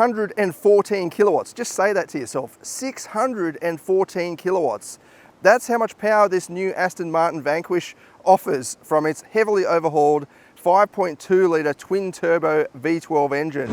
614 kilowatts. Just say that to yourself, 614 kilowatts. That's how much power this new Aston Martin Vanquish offers from its heavily overhauled 5.2 litre twin turbo V12 engine.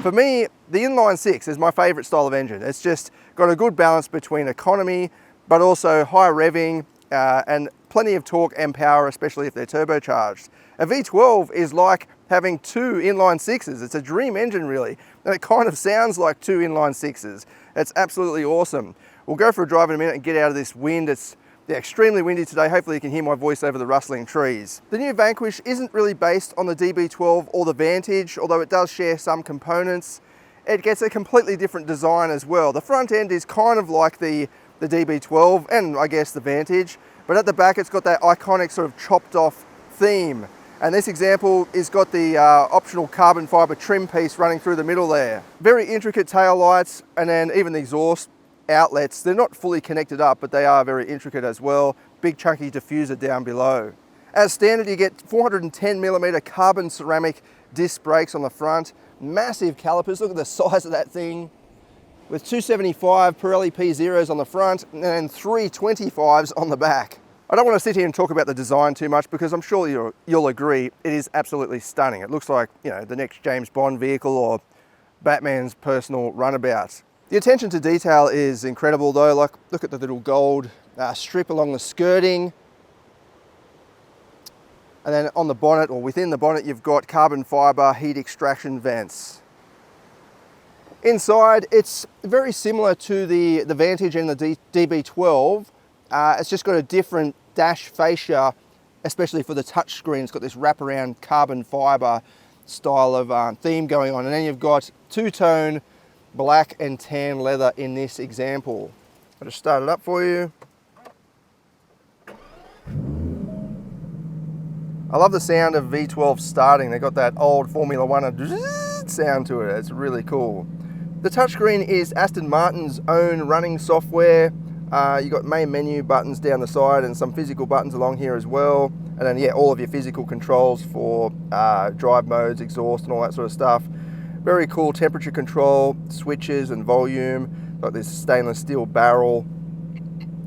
For me, the inline six is my favourite style of engine. It's just got a good balance between economy, but also high revving and plenty of torque and power, especially if they're turbocharged. A V12 is like having two inline sixes. It's a dream engine really, and it kind of sounds like two inline sixes. It's absolutely awesome. We'll go for a drive in a minute and get out of this wind. It's extremely windy today. Hopefully you can hear my voice over the rustling trees. The new Vanquish isn't really based on the DB12 or the Vantage, although it does share some components. It gets a completely different design as well. The front end is kind of like the DB12 and I guess the Vantage, but at the back it's got that iconic sort of chopped off theme. And this example has got the optional carbon fiber trim piece running through the middle there. Very intricate tail lights, and then even the exhaust outlets, they're not fully connected up, but they are very intricate as well. Big chunky diffuser down below. As standard, you get 410mm carbon ceramic disc brakes on the front, massive calipers. Look at the size of that thing, with 275 Pirelli P0s on the front and then 325s on the back. I don't want to sit here and talk about the design too much because I'm sure you'll agree it is absolutely stunning. It looks like, you know, the next James Bond vehicle or Batman's personal runabout. The attention to detail is incredible though. Like, look at the little gold strip along the skirting. And then on the bonnet, or within the bonnet, you've got carbon fiber heat extraction vents. Inside, it's very similar to the Vantage and the DB12. It's just got a different dash fascia, especially for the touchscreen. It's got this wraparound carbon fiber style of theme going on. And then you've got two-tone black and tan leather in this example. I'll just start it up for you. I love the sound of V12 starting. They've got that old Formula One sound to it. It's really cool. The touchscreen is Aston Martin's own running software. You've got main menu buttons down the side and some physical buttons along here as well. And then, yeah, all of your physical controls for drive modes, exhaust and all that sort of stuff. Very cool temperature control, switches and volume. Got this stainless steel barrel.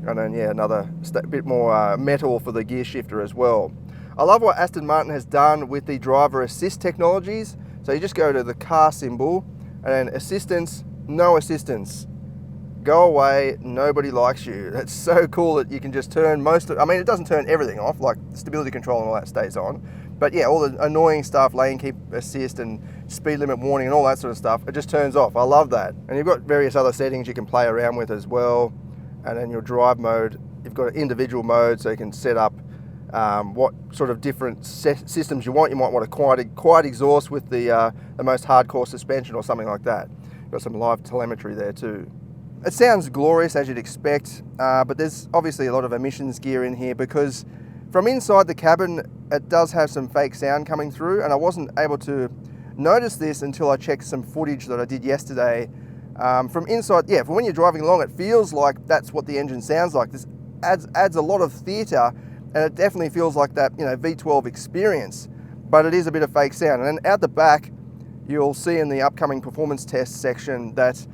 And then, yeah, another bit more metal for the gear shifter as well. I love what Aston Martin has done with the driver assist technologies. So you just go to the car symbol and then assistance, no assistance. Go away, nobody likes you. That's so cool that you can just turn most of, I mean, it doesn't turn everything off, like stability control and all that stays on. But yeah, all the annoying stuff, lane keep assist and speed limit warning and all that sort of stuff, it just turns off. I love that. And you've got various other settings you can play around with as well. And then your drive mode, you've got individual mode, so you can set up what sort of different systems you want. You might want a quiet exhaust with the most hardcore suspension or something like that. Got some live telemetry there too. It sounds glorious as you'd expect, but there's obviously a lot of emissions gear in here because from inside the cabin, it does have some fake sound coming through, and I wasn't able to notice this until I checked some footage that I did yesterday. From inside, yeah, from when you're driving along, it feels like that's what the engine sounds like. This adds a lot of theatre, and it definitely feels like that, you know, V12 experience, but it is a bit of fake sound. And then out the back, you'll see in the upcoming performance test section that,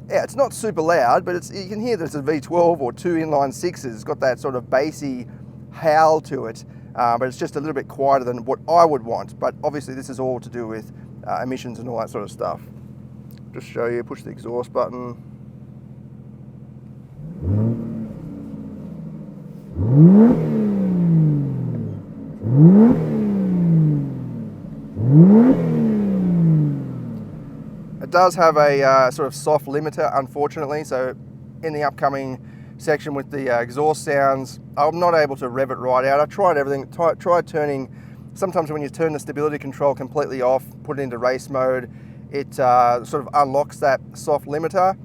yeah, it's not super loud, but you can hear that it's a V12 or two inline sixes. It's got that sort of bassy howl to it, but it's just a little bit quieter than what I would want. But obviously this is all to do with emissions and all that sort of stuff. Just show you, push the exhaust button. It does have a sort of soft limiter, unfortunately, so in the upcoming section with the exhaust sounds, I'm not able to rev it right out. I tried everything, tried turning, sometimes when you turn the stability control completely off, put it into race mode, it sort of unlocks that soft limiter,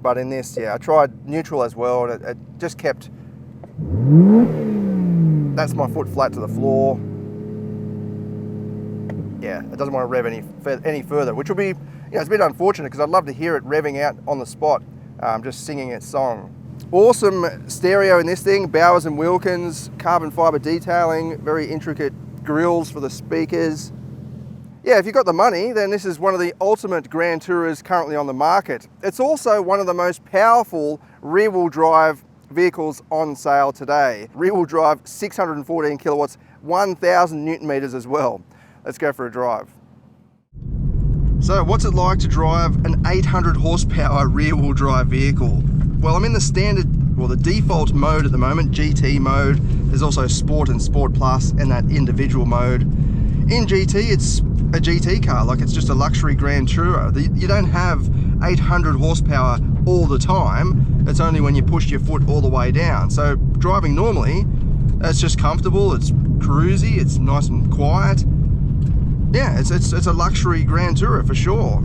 but in this, yeah, I tried neutral as well, and it just kept, that's my foot flat to the floor. Yeah, it doesn't want to rev any further, which will be, you know, it's a bit unfortunate because I'd love to hear it revving out on the spot, just singing its song. Awesome stereo in this thing, Bowers and Wilkins, carbon fiber detailing, very intricate grills for the speakers. Yeah, if you've got the money, then this is one of the ultimate Grand Tourers currently on the market. It's also one of the most powerful rear-wheel drive vehicles on sale today. Rear-wheel drive, 614 kilowatts, 1,000 Newton meters as well. Let's go for a drive. So what's it like to drive an 800 horsepower rear-wheel drive vehicle? Well, I'm in the standard, well, the default mode at the moment, GT mode. There's also Sport and Sport Plus and that individual mode. In GT, it's a GT car, like it's just a luxury Grand Tourer. You don't have 800 horsepower all the time. It's only when you push your foot all the way down. So driving normally, it's just comfortable, it's cruisy, it's nice and quiet. Yeah, it's a luxury Grand Tourer for sure.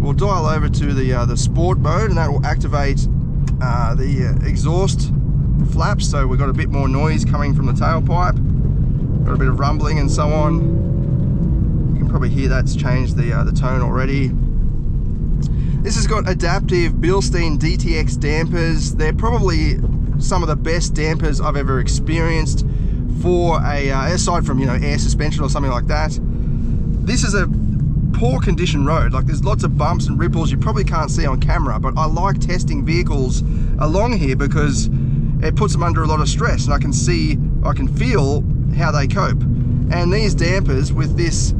We'll dial over to the sport mode, and that will activate the exhaust flaps, so we've got a bit more noise coming from the tailpipe, got a bit of rumbling and so on. You can probably hear that's changed the tone already. This has got adaptive Bilstein DTX dampers. They're probably some of the best dampers I've ever experienced for aside from, you know, air suspension or something like that. This is a poor condition road, like there's lots of bumps and ripples you probably can't see on camera, but I like testing vehicles along here because it puts them under a lot of stress, and I can feel how they cope. And these dampers with this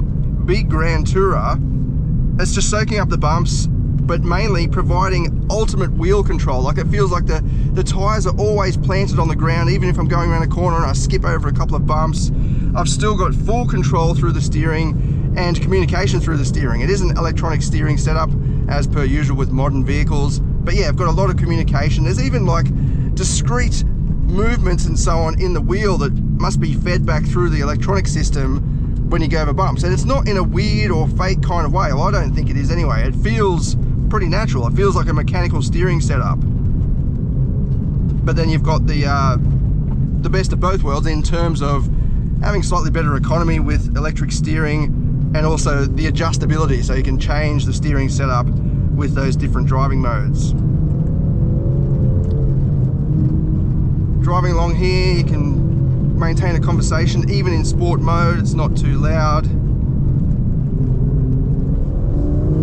big Grand Tourer, it's just soaking up the bumps, but mainly providing ultimate wheel control. Like it feels like the tires are always planted on the ground. Even if I'm going around a corner and I skip over a couple of bumps, I've still got full control through the steering and communication through the steering. It is an electronic steering setup as per usual with modern vehicles, but yeah, I've got a lot of communication. There's even like discrete movements and so on in the wheel that must be fed back through the electronic system when you go over bumps, and it's not in a weird or fake kind of way. Well, I don't think it is anyway. It feels pretty natural. It feels like a mechanical steering setup. But then you've got the best of both worlds in terms of having slightly better economy with electric steering, and also the adjustability, so you can change the steering setup with those different driving modes. Driving along here, you can maintain a conversation even in sport mode. It's not too loud.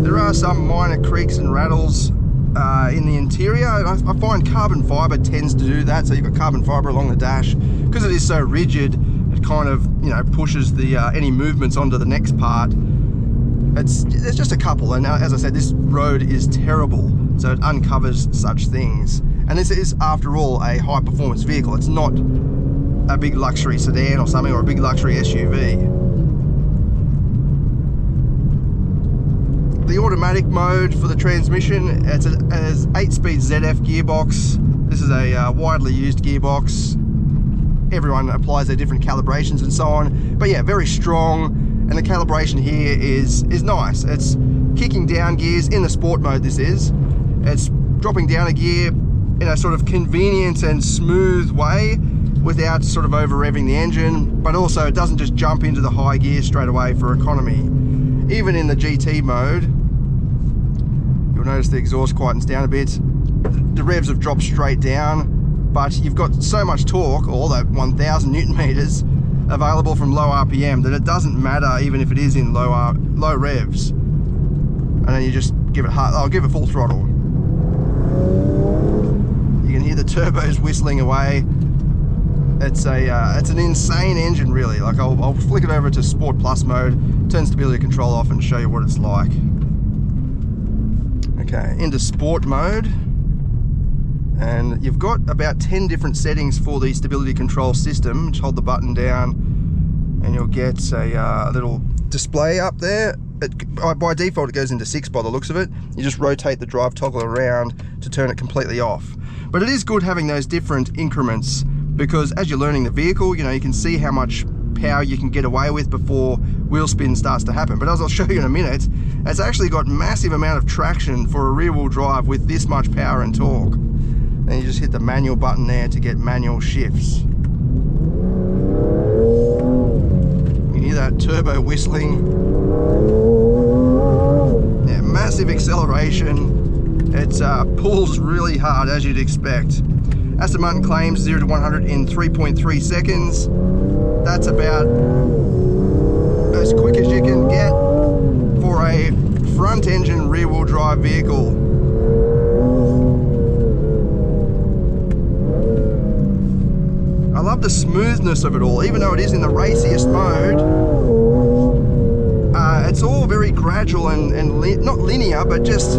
There are some minor creaks and rattles in the interior, and I find carbon fiber tends to do that. So you've got carbon fiber along the dash. Because it is so rigid, it kind of, you know, pushes the any movements onto the next part. There's just a couple, and as I said, this road is terrible, so it uncovers such things. And this is, after all, a high performance vehicle. It's not a big luxury sedan or something, or a big luxury SUV. The automatic mode for the transmission, it's a 8-speed ZF gearbox. This is a widely used gearbox. Everyone applies their different calibrations and so on, but yeah, very strong, and the calibration here is nice. It's kicking down gears in the sport mode. This is, it's dropping down a gear in a sort of convenient and smooth way without sort of over revving the engine, but also it doesn't just jump into the high gear straight away for economy. Even in the GT mode, you'll notice the exhaust quietens down a bit. The revs have dropped straight down, but you've got so much torque, or that 1,000 Newton meters available from low RPM, that it doesn't matter even if it is in low revs. And then you just give it hard. I'll give it full throttle. You can hear the turbos whistling away. It's an insane engine, really. Like I'll flick it over to Sport Plus mode, turn stability control off, and show you what it's like. Okay, into sport mode, and you've got about 10 different settings for the stability control system. Just hold the button down and you'll get a little display up there. By default it goes into 6 by the looks of it. You just rotate the drive toggle around to turn it completely off. But it is good having those different increments, because as you're learning the vehicle, you know, you can see how much power you can get away with before wheel spin starts to happen. But as I'll show you in a minute, it's actually got massive amount of traction for a rear wheel drive with this much power and torque. And you just hit the manual button there to get manual shifts. You hear that turbo whistling. Yeah, massive acceleration. It pulls really hard, as you'd expect. Aston Martin claims 0 to 100 in 3.3 seconds. That's about as quick as you can get for a front engine rear wheel drive vehicle. I love the smoothness of it all, even though it is in the raciest mode. It's all very gradual and not linear, but just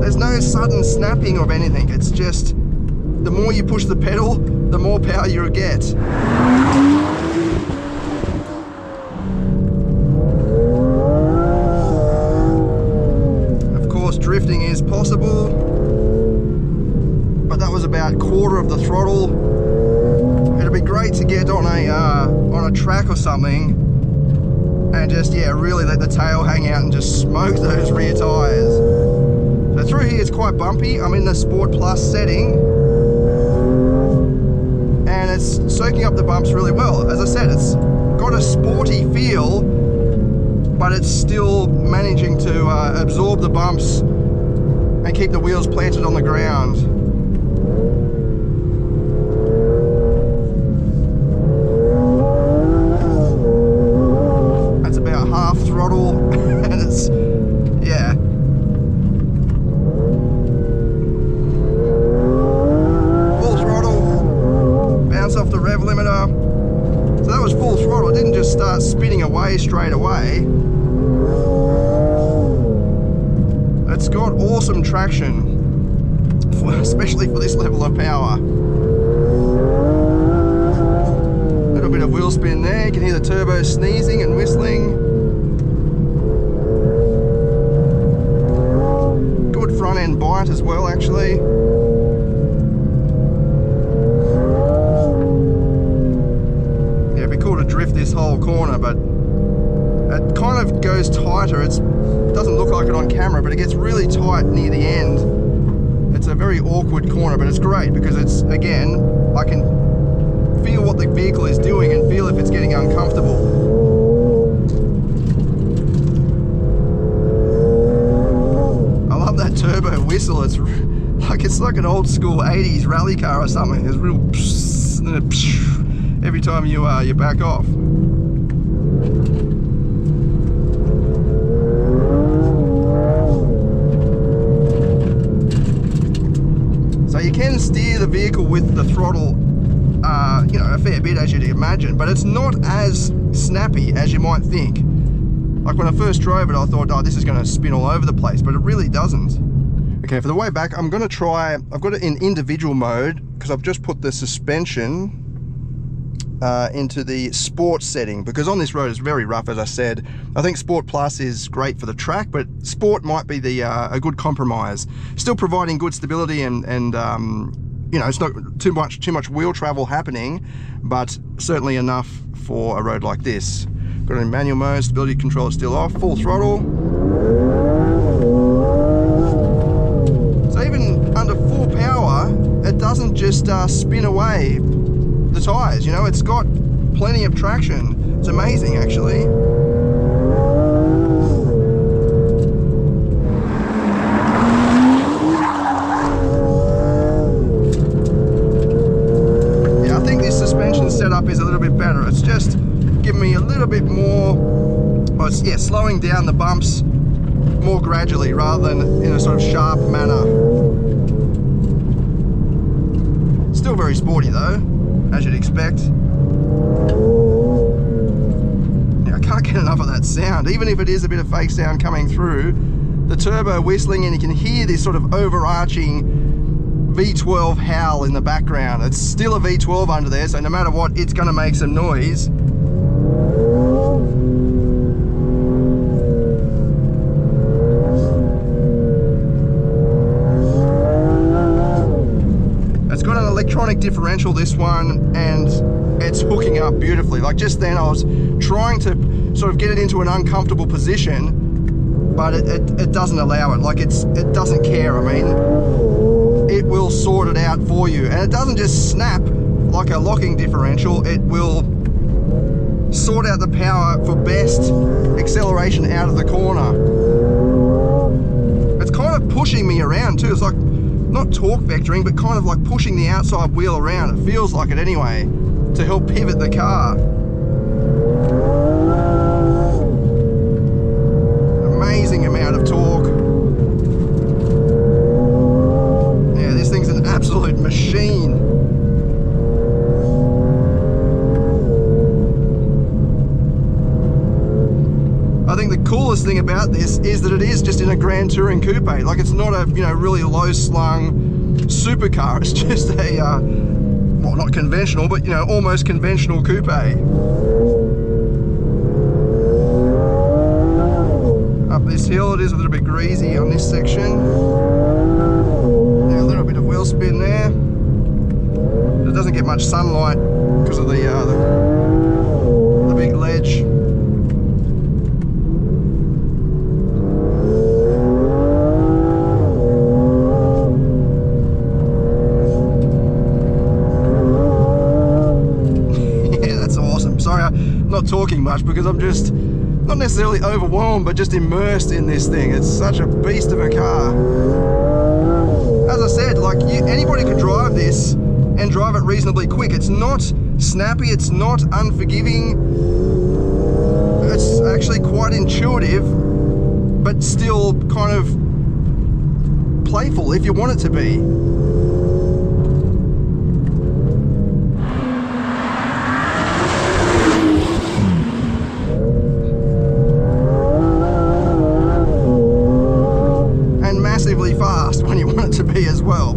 there's no sudden snapping of anything. It's just the more you push the pedal, the more power you'll get. Of course, drifting is possible, but that was about a quarter of the throttle. It'd be great to get on a track or something and just, yeah, really let the tail hang out and just smoke those rear tyres. So through here it's quite bumpy. I'm in the Sport Plus setting and it's soaking up the bumps really well. As I said, it's got a sporty feel, but it's still managing to absorb the bumps and keep the wheels planted on the ground. Throttle and it's, yeah, full throttle, bounce off the rev limiter. So that was full throttle. It didn't just start spinning away straight away. It's got awesome traction, especially for this level of power. A little bit of wheel spin there. You can hear the turbo sneezing and whistling. Front end bite as well, actually. Yeah, it'd be cool to drift this whole corner, but it kind of goes tighter. It doesn't look like it on camera, but it gets really tight near the end. It's a very awkward corner, but it's great because it's, again, I can feel what the vehicle is doing and feel if it's getting uncomfortable. That turbo whistle, it's like an old school 80s rally car or something. There's real psh, and then psh, every time you back off. So you can steer the vehicle with the throttle, you know, a fair bit, as you'd imagine, but it's not as snappy as you might think. Like when I first drove it, I thought, oh, this is going to spin all over the place, but it really doesn't. Okay, for the way back, I'm going to try, I've got it in individual mode because I've just put the suspension into the sport setting, because on this road it's very rough, as I said. I think Sport Plus is great for the track, but Sport might be the a good compromise. Still providing good stability and you know, it's not too much wheel travel happening, but certainly enough for a road like this. Got it in manual mode, stability control is still off, full throttle. So even under full power, it doesn't just spin away the tyres, you know, it's got plenty of traction. It's amazing, actually. Yeah, I think this suspension setup is a little bit better. It's just giving me a little bit more, well, it's, yeah, slowing down the bumps more gradually rather than in a sort of sharp manner. Still very sporty though, as you'd expect. Yeah, I can't get enough of that sound, even if it is a bit of fake sound coming through. The turbo whistling, and you can hear this sort of overarching V12 howl in the background. It's still a V12 under there, so no matter what, it's going to make some noise. It's got an electronic differential, this one, and it's hooking up beautifully. Like just then I was trying to sort of get it into an uncomfortable position, but it doesn't allow it. Like it doesn't care. I mean, it will sort it out for you, and it doesn't just snap like a locking differential. It will sort out the power for best acceleration out of the corner. It's kind of pushing me around too. It's like, not torque vectoring, but kind of like pushing the outside wheel around. It feels like it anyway, to help pivot the car. Amazing amount of torque. Yeah, this thing's an absolute machine. I think the coolest thing about this is that it is just in a Grand Touring coupe. Like, it's not a, you know, really low slung supercar. It's just a, well, not conventional, but, you know, almost conventional coupe. Up this hill, it is a little bit greasy on this section. Yeah, a little bit of wheel spin there. It doesn't get much sunlight because of the big ledge. Not talking much because I'm just not necessarily overwhelmed, but just immersed in this thing. It's such a beast of a car. As I said, like, anybody could drive this and drive it reasonably quick. It's not snappy, it's not unforgiving. It's actually quite intuitive, but still kind of playful if you want it to be. Fast when you want it to be as well.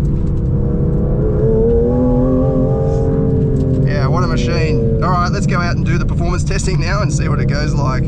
Yeah, what a machine. All right, let's go out and do the performance testing now and see what it goes like.